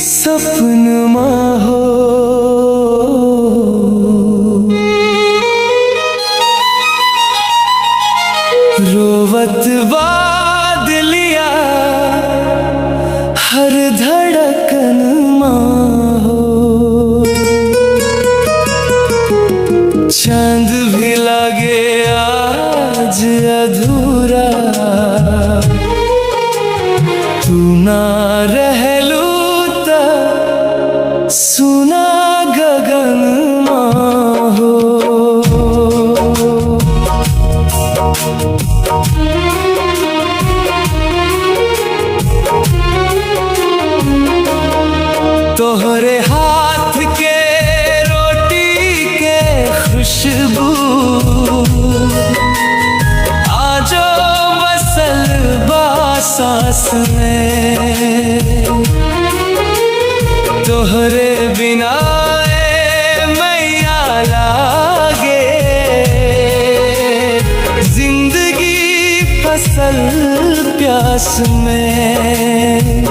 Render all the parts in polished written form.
सपनमा हो रोवत बादलिया हर धड़कन हो चांद भी लगे आज अधूरा तू ना रहलू सुना गगन हो तोहरे हाथ के रोटी के खुशबू आजो बसल बासास में तोहरे बिना मैया लागे जिंदगी फसल प्यास में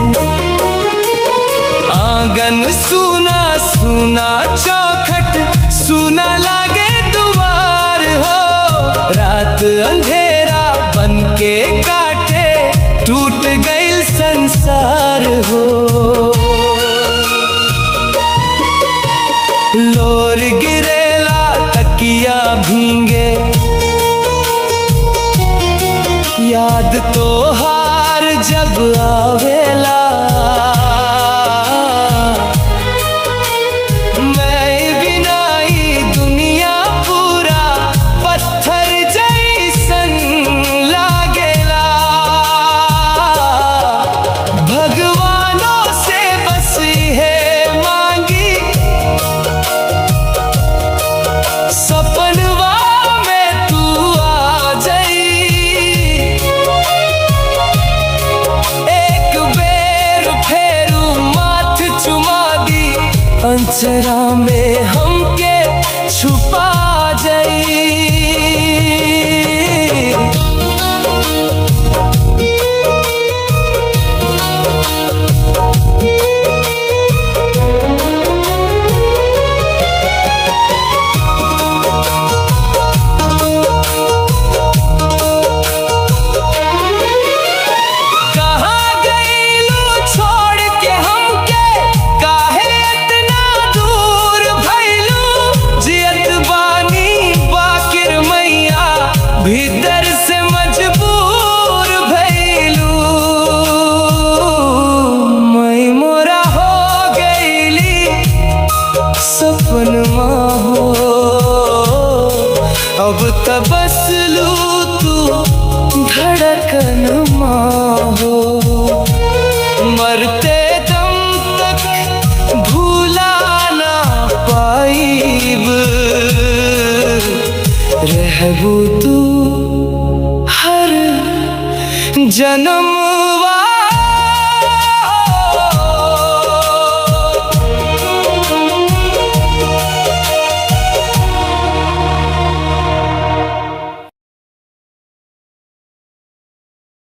आंगन सुना सुना चौखट सुना लागे दुआर हो रात अंधेरा बन के काटे टूट गई संसार हो लोर गिरेला तकिया भींगे याद तो हार जब आवेला मैं बिना ही दुनिया पूरा पत्थर जैसन लागेला भगवानों से बस है सपनवा में तू आ जाई एक बेर फेरू माथ चुमा दी अंचरा में हमके छुपा जाई भीतर से मजबूर भइलू मैं मोरा हो गईली सपनमा हो अब त बसलू तू धड़कन हो मरते दम तक भूला ना पाईब रहबू तू हर जन्म